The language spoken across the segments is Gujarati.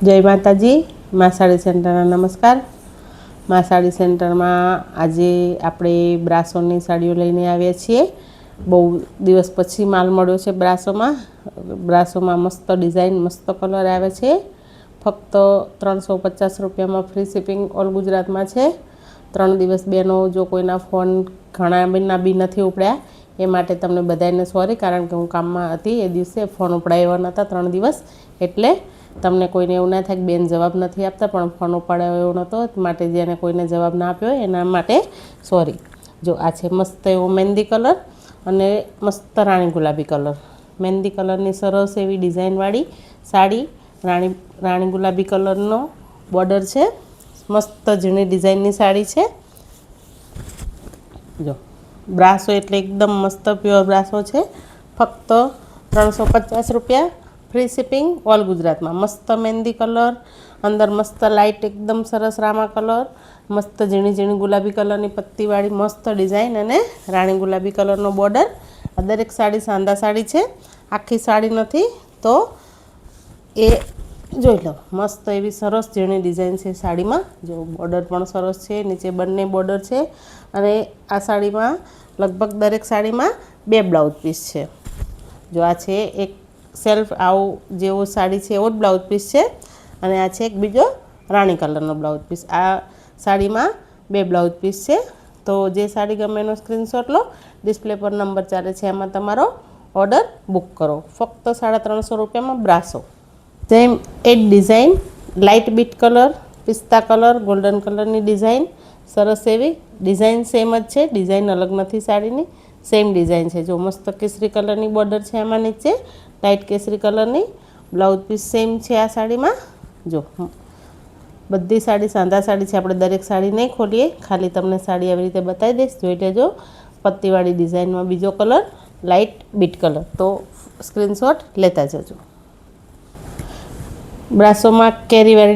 जय माताजी। मां साड़ी सेंटर नमस्कार। मां साड़ी सेंटर में आज आपणे ब्रासोनी साड़ीओ लईने आव्या छीए। बहु दिवस पछी माल मळ्यो छे। ब्रासो में मस्त डिजाइन मस्त कलर आवे छे। फक्त 350 रुपया में फ्री शिपिंग ऑल गुजरात में छे। 3 दिवस बेनो जो कोईना फोन घणा महीना बी नहीं उपड्या ए माटे तमने बधाने सॉरी, कारण के हूँ काम में हती ए दिवसे फोन उपड़ाया नता 3 दिवस एटले तमने कोईने एवुं ना थाय के बेन जवाब नहीं आपता, पण फोन उपाड्यो एवो नतो माटे जेने कोईने जवाब ना आप्यो एना माटे सॉरी। जो आ छे मस्त एवो मेहंदी कलर अने मस्त राणी गुलाबी कलर। मेहंदी कलरनी सरस एवी डिजाइनवाड़ी साड़ी राणी गुलाबी कलरनो बॉर्डर छे। मस्त झीणी डिजाइननी साड़ी छे। जो ब्रासो एटले एकदम मस्त प्योर ब्रासो छे। फक्त 350 रुपया फ्री शिपिंग ऑल गुजरात में। मस्त मेहंदी कलर अंदर मस्त लाइट एकदम सरस रामा कलर, मस्त झीणी झीणी गुलाबी कलरनी पत्तीवाड़ी मस्त डिजाइन अने राणी गुलाबी कलरनो बॉर्डर। आ दरेक साड़ी सांदा साड़ी छे, आखी साड़ी नथी तो ए जोई लो। मस्त एवी सरस झीणी डिजाइन छे साड़ी में। जो बॉर्डर पण सरस छे, नीचे बंने बॉर्डर छे अने आ साड़ी में लगभग दरेक साड़ी में 2 ब्लाउज पीस छे। जो आ छे एक सेल्फ आवो जेवो साड़ी छे एवो ब्लाउज पीस छे अने आ छे एक बीजो राणी कलरनो ब्लाउज पीस। आ साड़ी में 2 ब्लाउज पीस छे। तो जे साड़ी गमे एनो स्क्रीनशॉट लो, डिस्प्ले पर नंबर चाले छे एमां तमारो ऑर्डर बुक करो। फक्त 350 रुपया में ब्रासो। सेम एट डिजाइन लाइट बीट कलर, पिस्ता कलर, गोल्डन कलरनी डिजाइन सरस एवी डिजाइन सेम ज छे, डिजाइन अलग नहीं साड़ीनी, सेम डिजाइन है। जो मस्त केसरी कलरनी बॉर्डर है आमां नीचे लाइट केसरी कलरनी ब्लाउज पीस सेम है आ साड़ी में। जो बधी साड़ी सांधा साड़ी है, आपणे दरेक साड़ी नहीं खोलीए, खाली तमने साड़ी आवी रीते बतावी दईश। जोई लेजो। पत्तीवाड़ी डिजाइन में बीजो कलर लाइट बीट कलर, तो स्क्रीनशॉट लेता जजो। ब्रासो में केरीवाड़ी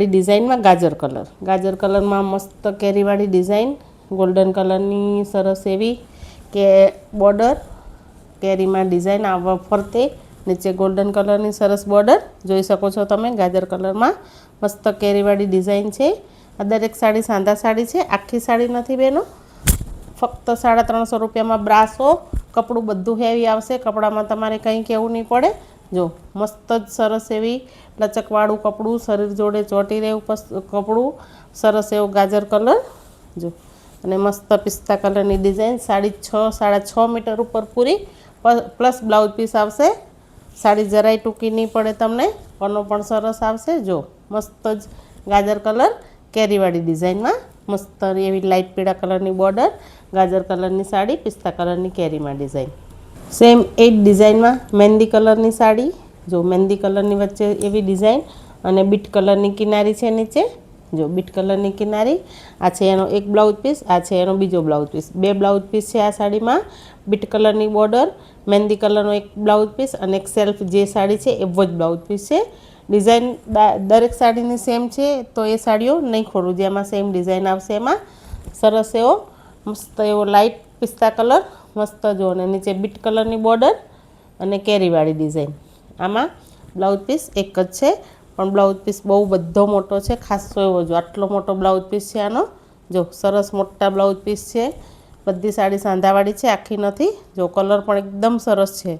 डिजाइन में गाजर कलर में मस्त केरीवाड़ी डिजाइन गोल्डन कलरनी सरस एवी के बॉर्डर केरी में डिजाइन आवा फरते नीचे गोल्डन कलरनी सरस बॉर्डर जोई सको छो तमे। गाजर कलर में मस्त केरीवाड़ी डिजाइन है। आ दरेक साड़ी सांधा साड़ी है, आखी साड़ी नहीं बेनो। फक्त 350 रुपया में ब्रासो। कपड़ू बधुं हेवी आवशे, कपड़ा में तमारे कहीं कहेवुं नहीं पड़े। जो मस्त सरस एवी लचकवाड़ू कपड़ू शरीर जोड़े ચોટી रहेवुं कपड़ू सरस एवो गाजर कलर। जो अने मस्त पिस्ता कलरनी डिजाइन साड़ी 6.5 मीटर ऊपर पूरी प्लस ब्लाउज पीस आवशे। साड़ी जराय टूकी नहीं पड़े तमने, पन्नो पण सरस आवशे। जो मस्त ज गाजर कलर केरीवाड़ी डिजाइन में मस्त एवी लाइट पीड़ा कलरनी बॉर्डर, गाजर कलरनी साड़ी, पिस्ता कलरनी केरी में डिजाइन। सेम 8 डिजाइन में मेहंदी कलरनी साड़ी। जो मेहंदी कलरनी वच्चे एवी डिजाइन अने बीट कलरनी किनारी है नीचे। जो बीट कलरनी किनारी आ छे एनो एक ब्लाउज पीस, आ छे एनो बीजो ब्लाउज पीस। 2 ब्लाउज पीस है आ साड़ी में। बीट कलरनी बॉर्डर, मेहंदी कलरनो एक ब्लाउज पीस अने एक सेल्फ जे साड़ी है एवो ज ब्लाउज पीस है। डिजाइन दरेक साड़ी सेम है, तो ये साड़ीओ नहीं खोलूँ जेमां सेम डिजाइन आवशे। एमां सरस एवो मस्त एवो लाइट पिस्ता कलर मस्त। जो अने नीचे बीट कलरनी बॉर्डर अने केरीवाड़ी डिजाइन। आमां ब्लाउज पीस एक ज छे, पण ब्लाउज पीस बहु बधो मोटो है, खासो एवो। जो आटलो मोटो ब्लाउज पीस है आनो। जो सरस मोटा ब्लाउज पीस है। बधी साड़ी सांधावाड़ी है, आखी नहीं। जो कलर पण एकदम सरस है।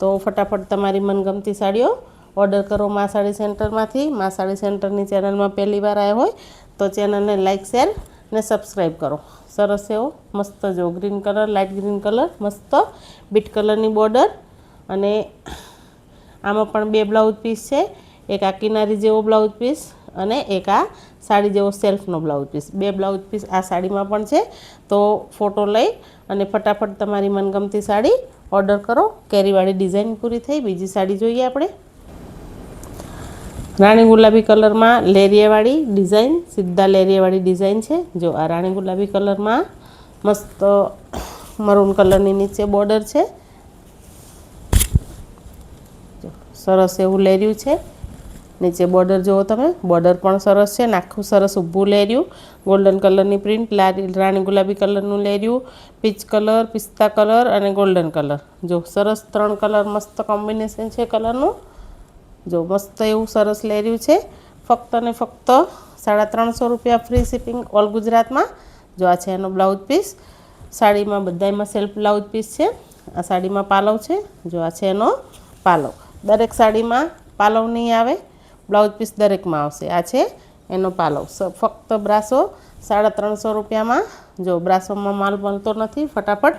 तो फटाफट तमारी मनगमती साड़ीओ ऑर्डर करो मां साड़ी सेंटर में। मां साड़ी सेंटरनी चेनल में पहली बार आया होय तो चेनल ने लाइक शेर ने सब्सक्राइब करो। सरस एवो मस्त जो green colour light green colour मस्त बीट कलरनी बॉर्डर अने आमां पण 2 ब्लाउज पीस है। एक आ किनारी जेवो ब्लाउज पीस अने एक आ साड़ी जेवो सेल्फनो ब्लाउज पीस। 2 ब्लाउज पीस आ साड़ी में पण छे। तो फोटो लई अने फटाफट तमारी मनगमती साड़ी ऑर्डर करो। केरीवाड़ी डिजाइन पूरी थई। बीजी साड़ी जोईए आपणे। राणी गुलाबी कलर में लेरियावाड़ी डिजाइन, सीधा लेरियावाड़ी डिजाइन है। जो आ राणी गुलाबी कलर में मस्त मरून कलरनी नीचे बॉर्डर है। सरस एवं लेरियू है। नीचे बॉर्डर जो तमे बॉर्डर पण सरस है। आखुं सरस ऊभुं लेरियू, गोल्डन कलरनी प्रिंट, राणी गुलाबी कलरनुं लेरियू, पीच कलर, पिस्ता कलर अने गोल्डन कलर। जो सरस 3 कलर मस्त कॉम्बिनेशन है कलरनुं। જો મસ્ત એવું સરસ લેર્યું છે, ફક્ત ને ફક્ત 350 રૂપિયા ફ્રી શિપિંગ ઓલ ગુજરાતમાં। જો આ છે એનો બ્લાઉઝ પીસ, સાડીમાં બધાયમાં સેલ્ફ બ્લાઉઝ પીસ છે। આ સાડીમાં પાલવ છે, જો આ છે એનો પાલવ। દરેક સાડીમાં પાલવ નહીં આવે, બ્લાઉઝ પીસ દરેકમાં આવશે। આ છે એનો પાલવ, ફક્ત 350 રૂપિયામાં। જો બ્રાસોમાં માલ મળતો નથી, ફટાફટ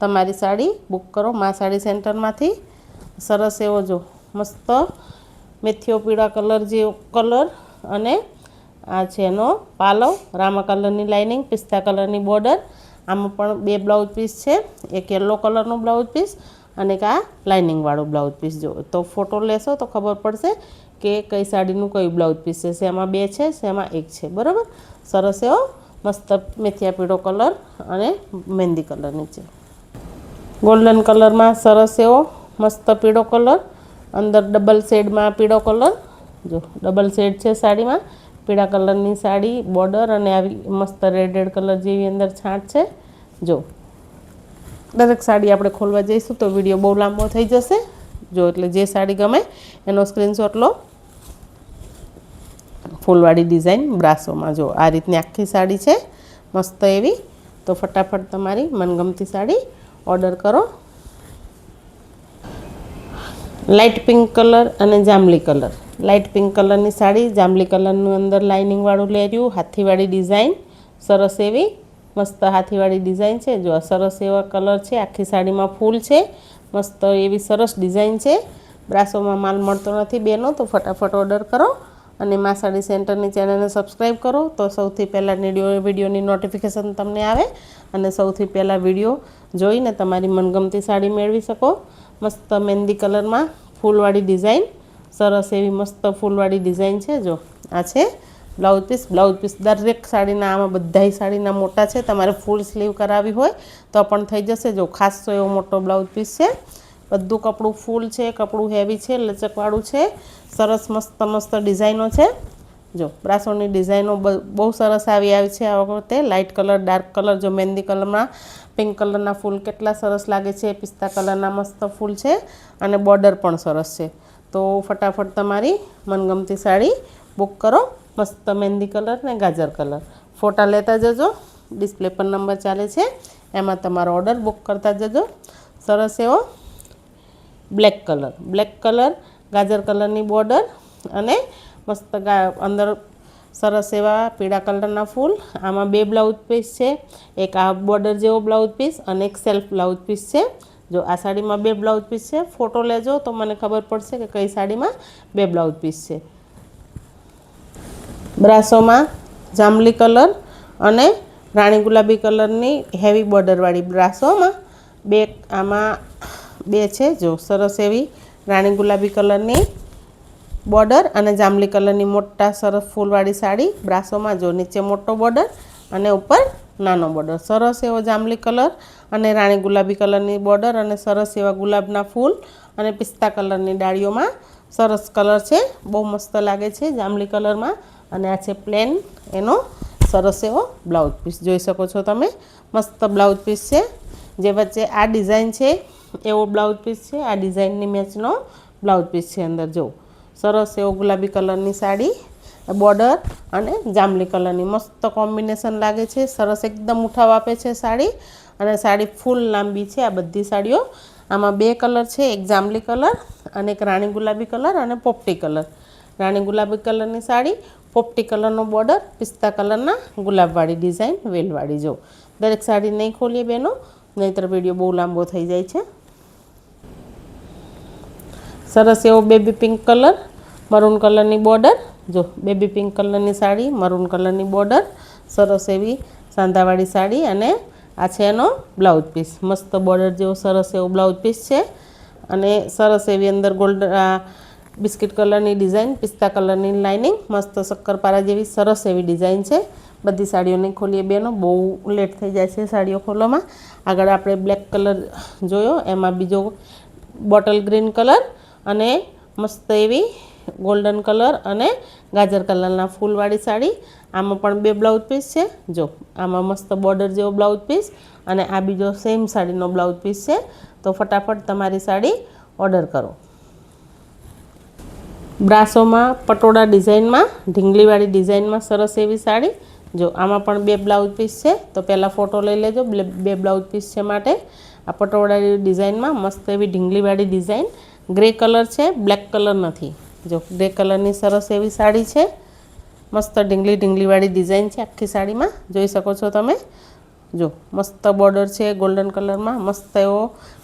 તમારી સાડી બુક કરો મા સાડી સેન્ટરમાંથી। સરસ એવો જો મસ્ત મેથીઓ પીળા કલર જેવો કલર, અને આ છે એનો પાલવ, રામા કલરની લાઇનિંગ, પિસ્તા કલરની બોર્ડર। આમાં પણ 2 બ્લાઉઝ પીસ છે, એક યલો કલરનું બ્લાઉઝ પીસ અને એક આ લાઇનિંગવાળું બ્લાઉઝ પીસ। જો તો ફોટો લેશો તો ખબર પડશે કે કઈ સાડીનું કયું બ્લાઉઝ પીસ છે, શેમાં 2 છે શેમાં 1 છે, બરાબર। સરસ એવો મસ્ત મેથિયા પીળો કલર અને મહેંદી કલર નીચે ગોલ્ડન કલરમાં સરસ એવો મસ્ત પીળો કલર, અંદર ડબલ શેડમાં પીળો કલર। જો ડબલ શેડ છે સાડીમાં, પીળા કલરની સાડી બોર્ડર અને આવી મસ્ત રેડ કલર જેવી અંદર છાંટ છે। જો દરેક સાડી આપણે ખોલવા જઈશું તો વિડીયો બહુ લાંબો થઈ જશે। જો એટલે જે સાડી ગમે એનો સ્ક્રીનશોટ લો। ફૂલવાળી ડિઝાઇન બ્રાસોમાં જો આ રીતની આખી સાડી છે મસ્ત એવી। તો ફટાફટ તમારી મનગમતી સાડી ઓર્ડર કરો। લાઇટ પિંક કલર અને જાંબલી કલર, લાઇટ પિંક કલરની સાડી, જાંબલી કલરનું અંદર લાઇનિંગવાળું લેર્યું, હાથીવાળી ડિઝાઇન સરસ એવી મસ્ત હાથીવાળી ડિઝાઇન છે। જો સરસ એવા કલર છે, આખી સાડીમાં ફૂલ છે, મસ્ત એવી સરસ ડિઝાઇન છે। બ્રાસોમાં માલ મળતો નથી બેનો, તો ફટાફટ ઓર્ડર કરો અને મા સાડી સેન્ટરની ચેનલને સબસ્ક્રાઈબ કરો, તો સૌથી પહેલાં વિડીયોની નોટિફિકેશન તમને આવે અને સૌથી પહેલાં વિડીયો જોઈને તમારી મનગમતી સાડી મેળવી શકો। મસ્ત મહેંદી કલરમાં ફૂલવાળી ડિઝાઇન, સરસ એવી મસ્ત ફૂલવાળી ડિઝાઇન છે। જો આ છે બ્લાઉઝ પીસ, બ્લાઉઝ પીસ દરેક સાડીના આમાં બધાય સાડીના મોટા છે, તમારે ફૂલ સ્લીવ કરાવી હોય તો પણ થઈ જશે। જો ખાસો એવો મોટો બ્લાઉઝ પીસ છે, બધું કપડું ફૂલ છે, કપડું હેવી છે, લચકવાળું છે, સરસ મસ્ત ડિઝાઇનો છે। જો બ્રાસોની ડિઝાઇનો બહુ સરસ આવી છે આ વખતે, લાઇટ કલર, ડાર્ક કલર, જો મહેંદી કલરમાં પિંક કલરના ફૂલ કેટલા સરસ લાગે છે, પિસ્તા કલરના મસ્ત ફૂલ છે અને બોર્ડર પણ સરસ છે। તો ફટાફટ તમારી મનગમતી સાડી બુક કરો। મસ્ત મહેંદી કલર ને ગાજર કલર, ફોટા લેતા જજો, ડિસ્પ્લે પર નંબર ચાલે છે એમાં તમારો ઓર્ડર બુક કરતા જજો। સરસ એવો બ્લેક કલર, ગાજર કલરની બોર્ડર અને મસ્ત અંદર સરસ એવા પીળા કલરના ફૂલ। આમાં 2 બ્લાઉઝ પીસ છે, એક આ બોર્ડર જેવો બ્લાઉઝ પીસ અને એક સેલ્ફ બ્લાઉઝ પીસ છે। જો આ સાડીમાં 2 બ્લાઉઝ પીસ છે, ફોટો લેજો તો મને ખબર પડશે કે કઈ સાડીમાં 2 બ્લાઉઝ પીસ છે। બ્રાસોમાં જાંબલી કલર અને રાણી ગુલાબી કલરની હેવી બોર્ડરવાળી બ્રાસોમાં આમાં 2 છે। જો સરસ એવી રાણી ગુલાબી કલરની બોર્ડર અને જાંબલી કલરની મોટા સરસ ફૂલવાળી સાડી બ્રાસોમાં। જો નીચે મોટો બોર્ડર અને ઉપર નાનો બોર્ડર, સરસ એવો જાંબલી કલર અને રાણી ગુલાબી કલરની બોર્ડર અને સરસ એવા ગુલાબના ફૂલ અને પિસ્તા કલરની ડાળીઓમાં સરસ કલર છે, બહુ મસ્ત લાગે છે જાંબલી કલરમાં। અને આ છે પ્લેન એનો સરસ એવો બ્લાઉઝ પીસ, જોઈ શકો છો તમે, મસ્ત બ્લાઉઝ પીસ છે। જે વચ્ચે આ ડિઝાઇન છે એવો બ્લાઉઝ પીસ છે, આ ડિઝાઇનની મેચનો બ્લાઉઝ પીસ છે અંદર। જો સરસ એવો ગુલાબી કલરની સાડી, બોર્ડર અને જાંબલી કલરની મસ્ત કોમ્બિનેશન લાગે છે, સરસ એકદમ ઉઠાવ આપે છે સાડી, અને સાડી ફૂલ લાંબી છે આ બધી સાડીઓ। આમાં 2 કલર છે, એક જાંબલી કલર અને એક રાણી ગુલાબી કલર અને પોપટી કલર। રાણી ગુલાબી કલરની સાડી, પોપટી કલરનો બોર્ડર, પિસ્તા કલરના ગુલાબવાળી ડિઝાઇન વેલવાળી। જો દરેક સાડી નહીં ખોલીએ બેનો, નહીંતર વિડીયો બહુ લાંબો થઈ જાય છે। સરસ એવો બેબી પિંક કલર, મરૂન કલરની બોર્ડર। જો બેબી પિંક કલરની સાડી, મરૂન કલરની બોર્ડર, સરસ એવી સાંધાવાળી સાડી અને આ છે એનો બ્લાઉઝ પીસ, મસ્ત બોર્ડર જેવો સરસ એવો બ્લાઉઝ પીસ છે અને સરસ એવી અંદર બિસ્કિટ કલરની ડિઝાઇન, પિસ્તા કલરની લાઇનિંગ, મસ્ત શક્કરપારા જેવી સરસ એવી ડિઝાઇન છે। બધી સાડીઓ નહીં ખોલીએ બેનો, બહુ લેટ થઈ જાય છે સાડીઓ ખોલવામાં। આગળ આપણે બ્લેક કલર જોયો, એમાં બીજો બોટલ ગ્રીન કલર અને મસ્ત એવી ગોલ્ડન કલર અને ગાજર કલરના ફૂલવાળી સાડી। આમાં પણ 2 બ્લાઉઝ પીસ છે। જો આમાં મસ્ત બોર્ડર જેવો બ્લાઉઝ પીસ અને આ બીજો સેમ સાડીનો બ્લાઉઝ પીસ છે। તો ફટાફટ તમારી સાડી ઓર્ડર કરો। બ્રાસોમાં પટોળા ડિઝાઇનમાં ઢીંગલીવાળી ડિઝાઇનમાં સરસ એવી સાડી। જો આમાં પણ 2 બ્લાઉઝ પીસ છે, તો પહેલાં ફોટો લઈ લેજો। 2 બ્લાઉઝ પીસ છે માટે આ પટોળાની ડિઝાઇનમાં મસ્ત એવી ઢીંગલીવાળી ડિઝાઇન। ગ્રે કલર છે, બ્લેક કલર નથી। જો ગ્રે કલરની સરસ એવી સાડી છે, મસ્ત ઢીંગલીવાળી ડિઝાઇન છે આખી સાડીમાં, જોઈ શકો છો તમે। જો મસ્ત બોર્ડર છે ગોલ્ડન કલરમાં, મસ્ત એવો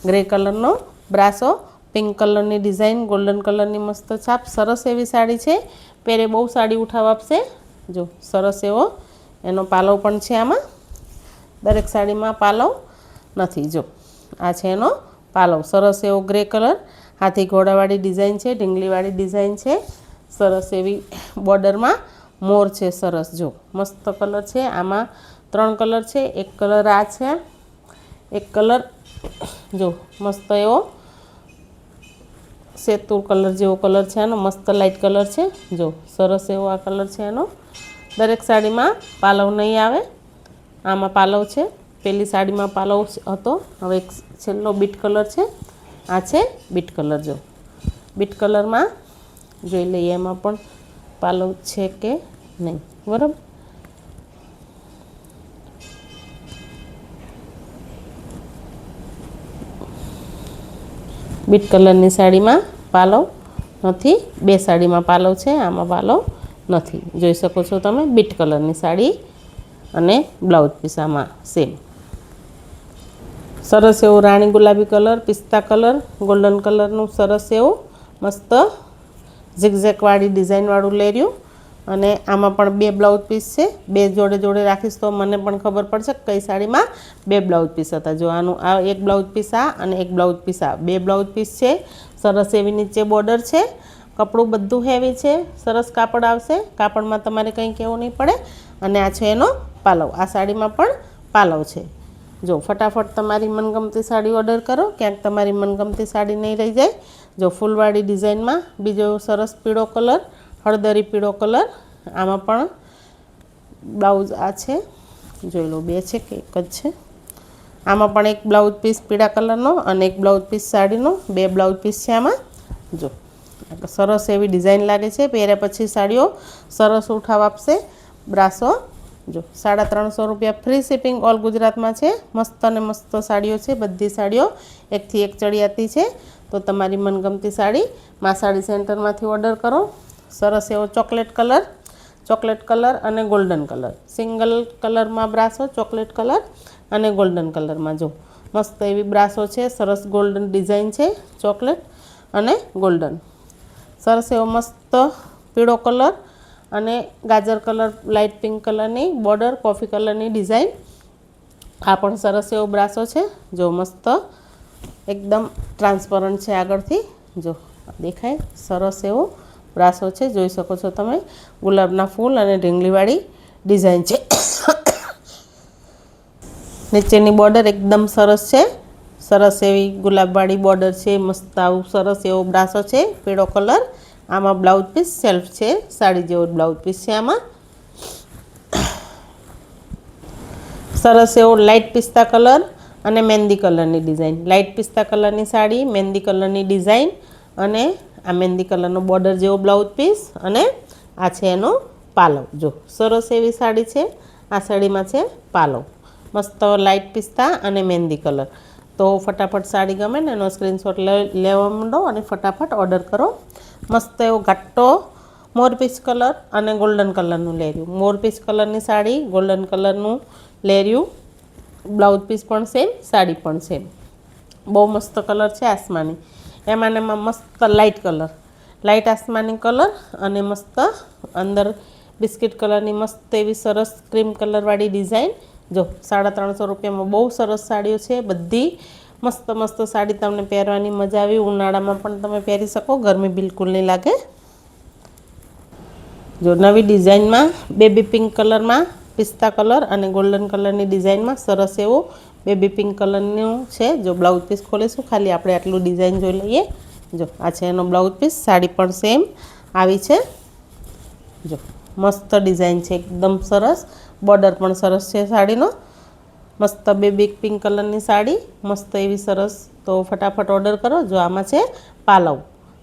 ગ્રે કલરનો બ્રાસો, પિંક કલરની ડિઝાઇન, ગોલ્ડન કલરની મસ્ત છાપ, સરસ એવી સાડી છે। પહેરે બહુ સાડી ઉઠાવ આપશે। જો સરસ એવો એનો પાલવ પણ છે આમાં, દરેક સાડીમાં પાલવ નથી। જો આ છે એનો પાલવ, સરસ એવો ગ્રે કલર, હાથી ઘોડાવાળી ડિઝાઇન છે, ઢીંગલીવાળી ડિઝાઇન છે, સરસ એવી બોર્ડરમાં મોર છે સરસ। જો મસ્ત કલર છે આમાં, 3 કલર છે। એક કલર આ છે, એક કલર જો મસ્ત એવો સેતુર કલર જેવો કલર છે આનો, મસ્ત લાઇટ કલર છે। જો સરસ એવો આ કલર છે એનો। દરેક સાડીમાં પાલવ નહીં આવે, આમાં પાલવ છે। પેલી સાડીમાં પાલવ હતો, હવે એક છેલ્લો બીટ કલર છે, આ છે બીટ કલર। જો બીટ કલરમાં જોઈ લઈએ એમાં પણ પાલવ છે કે નહીં, બરાબર। બીટ કલરની સાડીમાં પાલવ નથી, 2 સાડીમાં પાલવ છે, આમાં પાલવ નથી, જોઈ શકો છો તમે। બીટ કલરની સાડી અને બ્લાઉઝ પીસ આમાં સેમ। સરસ એવું રાણી ગુલાબી કલર, પિસ્તા કલર, ગોલ્ડન કલરનું સરસ એવું મસ્ત ઝિગઝેગવાળી ડિઝાઇનવાળું લેર્યું, અને આમાં પણ 2 બ્લાઉઝ પીસ છે। 2 જોડે જોડે રાખીશ તો મને પણ ખબર પડશે કઈ સાડીમાં 2 બ્લાઉઝ પીસ હતા। જો આનું આ એક બ્લાઉઝ પીસ આ અને એક બ્લાઉઝ પીસ આ, 2 બ્લાઉઝ પીસ છે। સરસ એવી નીચે બોર્ડર છે, કપડું બધું હેવી છે, સરસ કાપડ આવશે, કાપડમાં તમારે કંઈ કહેવું નહીં પડે। અને આ છે એનો પાલવ, આ સાડીમાં પણ પાલવ છે। જો ફટાફટ તમારી મનગમતી સાડી ઓર્ડર કરો, ક્યાંક તમારી મનગમતી સાડી નહીં રહી જાય। જો ફૂલવાળી ડિઝાઇનમાં બીજો સરસ પીળો કલર, હળદરી પીળો કલર, આમાં પણ બ્લાઉઝ આ છે, જોઈ લો 2 છે કે એક જ છે। આમાં પણ એક બ્લાઉઝ પીસ પીળા કલરનો અને એક બ્લાઉઝ પીસ સાડીનો, 2 બ્લાઉઝ પીસ છે આમાં। જો સરસ એવી ડિઝાઇન લાગે છે, પહેર્યા પછી સાડીઓ સરસ ઉઠાવ આપશે। બ્રાસો જો 350 રૂપિયા, ફ્રી શિપિંગ ઓલ ગુજરાતમાં છે। મસ્ત અને મસ્ત સાડીઓ છે, બધી સાડીઓ એકથી એક ચડિયાતી છે। તો તમારી મનગમતી સાડી મા સાડી સેન્ટરમાંથી ઓર્ડર કરો। સરસ એવો ચોકલેટ કલર અને ગોલ્ડન કલર, સિંગલ કલરમાં બ્રાસો, ચોકલેટ કલર અને ગોલ્ડન કલરમાં। જો મસ્ત એવી બ્રાસો છે, સરસ ગોલ્ડન ડિઝાઇન છે, ચોકલેટ અને ગોલ્ડન। સરસ એવો મસ્ત પીળો કલર અને ગાજર કલર, લાઇટ પિંક કલરની બોર્ડર, કોફી કલરની ડિઝાઇન। આ પણ સરસ એવો બ્રાસો છે। જો મસ્ત એકદમ ટ્રાન્સપરન્ટ છે આગળથી, જો દેખાય, સરસ એવો બ્રાસો છે, જોઈ શકો છો તમે। ગુલાબના ફૂલ અને ઢીંગલીવાળી ડિઝાઇન છે। નીચેની બોર્ડર એકદમ સરસ છે, સરસ એવી ગુલાબવાળી બોર્ડર છે, મસ્ત આવું સરસ એવો બ્રાસો છે, પીળો કલર। આમાં બ્લાઉઝ પીસ સેલ્ફ છે, સાડી જેવો બ્લાઉઝ પીસ છે આમાં। સરસ એવો લાઇટ પિસ્તા કલર અને મહેંદી કલરની ડિઝાઇન, લાઇટ પિસ્તા કલરની સાડી, મહેંદી કલરની ડિઝાઇન, અને આ મહેંદી કલરનો બોર્ડર જેવો બ્લાઉઝ પીસ, અને આ છે એનો પાલવ। જો સરસ એવી સાડી છે, આ સાડીમાં છે પાલવ, મસ્ત લાઇટ પિસ્તા અને મહેંદી કલર। તો ફટાફટ સાડી ગમે ને એનો સ્ક્રીનશોટ લેવા માંડો અને ફટાફટ ઓર્ડર કરો। મસ્ત એવો ઘાટો મોરપીસ કલર અને ગોલ્ડન કલરનું લેર્યું, મોરપીસ કલરની સાડી, ગોલ્ડન કલરનું લેર્યું, બ્લાઉઝ પીસ પણ સેમ, સાડી પણ સેમ। બહુ મસ્ત કલર છે આસમાની, એમાં ને એમાં મસ્ત લાઇટ કલર, લાઇટ આસમાની કલર અને મસ્ત અંદર બિસ્કિટ કલરની મસ્ત એવી સરસ ક્રીમ કલરવાળી ડિઝાઇન। જો 350 રૂપિયામાં બહુ સરસ સાડીઓ છે, બધી મસ્ત મસ્ત સાડી તમને પહેરવાની મજા આવી। ઉનાળામાં પણ તમે પહેરી શકો, ગરમી બિલકુલ નહીં લાગે। જો નવી ડિઝાઇનમાં બેબી પિંક કલરમાં, પિસ્તા કલર અને ગોલ્ડન કલરની ડિઝાઇનમાં સરસ એવું બેબી પિંક કલરનું છે। જો બ્લાઉઝ પીસ ખોલીશું, ખાલી આપણે આટલું ડિઝાઇન જોઈ લઈએ। જો આ છે એનો બ્લાઉઝ પીસ, સાડી પણ સેમ આવી છે। જો મસ્ત ડિઝાઇન છે, એકદમ સરસ, બોર્ડર પણ સરસ છે સાડીનો, મસ્ત બેબી પિંક કલરની સાડી, મસ્ત એવી સરસ। તો ફટાફટ ઓર્ડર કરો। જો આમાં છે પાલવ,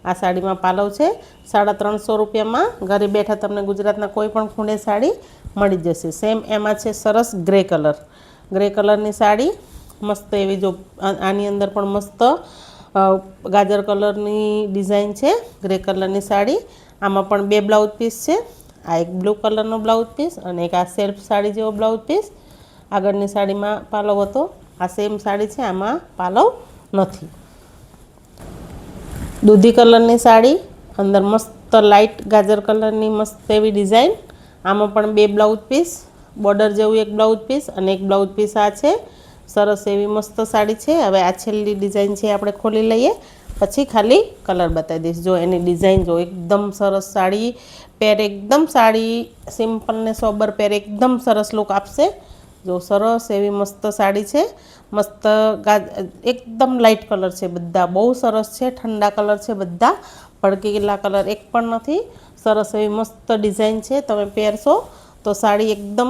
આ સાડીમાં પાલવ છે 350 રૂપિયામાં ઘરે બેઠા તમને ગુજરાતના કોઈ પણ ખૂણે સાડી મળી જશે। સેમ એમાં છે સરસ ગ્રે કલરની સાડી મસ્ત એવી, જો આની અંદર પણ મસ્ત ગાજર કલરની ડિઝાઇન છે ગ્રે કલરની સાડી। આમાં પણ 2 બ્લાઉઝ પીસ છે, આ એક બ્લુ કલરનો બ્લાઉઝ પીસ અને એક આ સેલ્ફ સાડી જેવો બ્લાઉઝ પીસ। આગળની સાડીમાં પાલવ હતો, આ સેમ સાડી છે, આમાં પાલવ નથી। દૂધી કલરની સાડી, અંદર મસ્ત લાઇટ ગાજર કલરની મસ્ત એવી ડિઝાઇન। આમાં પણ 2 બ્લાઉઝ પીસ, બોર્ડર જેવું એક બ્લાઉઝ પીસ અને એક બ્લાઉઝ પીસ આ છે। સરસ એવી મસ્ત સાડી છે। હવે આ છેલ્લી ડિઝાઇન છે, આપણે ખોલી લઈએ પછી ખાલી કલર બતાવી દઈશ। જો એની ડિઝાઇન જો, એકદમ સરસ સાડી પેર, એકદમ સાડી સિમ્પલ ને સોબર પેર એકદમ સરસ લુક આપશે। જો સરસ એવી મસ્ત સાડી છે, મસ્ત એકદમ લાઇટ કલર છે, બધા બહુ સરસ છે, ઠંડા કલર છે, બધા ભડકેલા કલર એક પણ નથી। સરસ એવી મસ્ત ડિઝાઇન છે, તમે પહેરશો તો સાડી એકદમ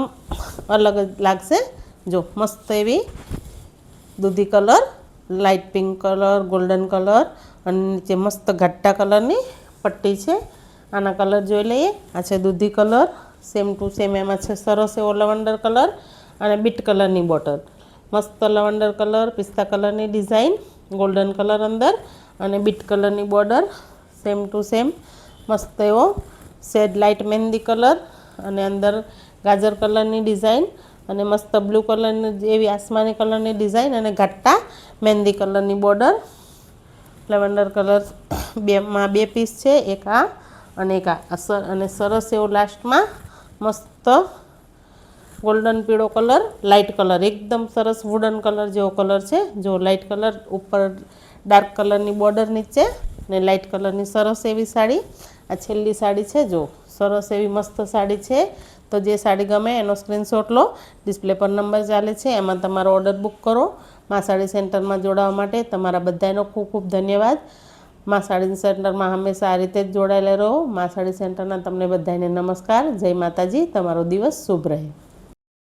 અલગ જ લાગશે। જો મસ્ત એવી દૂધી colour, light pink colour, golden colour અને નીચે મસ્ત ઘટ્ટા કલરની પટ્ટી છે। આના કલર જોઈ લઈએ। આ છે દૂધી કલર, સેમ ટુ સેમ એમાં છે સરસ એવો લવંડર કલર અને બીટ કલરની બોટલ, મસ્ત લવંડર કલર, પિસ્તા કલરની ડિઝાઇન, ગોલ્ડન કલર અંદર અને બીટ કલરની બોર્ડર, સેમ ટુ સેમ મસ્ત એવો શેડ લાઇટ મહેંદી કલર અને અંદર ગાજર કલરની ડિઝાઇન અને મસ્ત બ્લુ કલરની જેવી આસમાની કલરની ડિઝાઇન અને ઘટ્ટા મહેંદી કલરની બોર્ડર, લેવન્ડર કલર બેમાં 2 પીસ છે, એક આ અને એક આ, અને સરસ એવો લાસ્ટમાં મસ્ત ગોલ્ડન પીળો કલર, લાઇટ કલર એકદમ સરસ વુડન કલર જેવો કલર છે। જો લાઇટ કલર ઉપર ડાર્ક કલરની બોર્ડર નીચે ને લાઇટ કલરની સરસ એવી સાડી। આ છેલ્લી સાડી છે, જો સરસ એવી મસ્ત સાડી છે। તો જે સાડી ગમે એનો સ્ક્રીનશોટ લો, ડિસ્પ્લે પર નંબર ચાલે છે, એમાં તમારો ઓર્ડર બુક કરો। મા સાડી સેન્ટરમાં જોડાવા માટે તમારા બધાનો ખૂબ ખૂબ ધન્યવાદ। મા સાડી સેન્ટરમાં હંમેશા આ રીતે જ જોડાયેલા રહો। મા સાડી સેન્ટરના તમને બધાને નમસ્કાર, જય માતાજી, તમારો દિવસ શુભ રહે।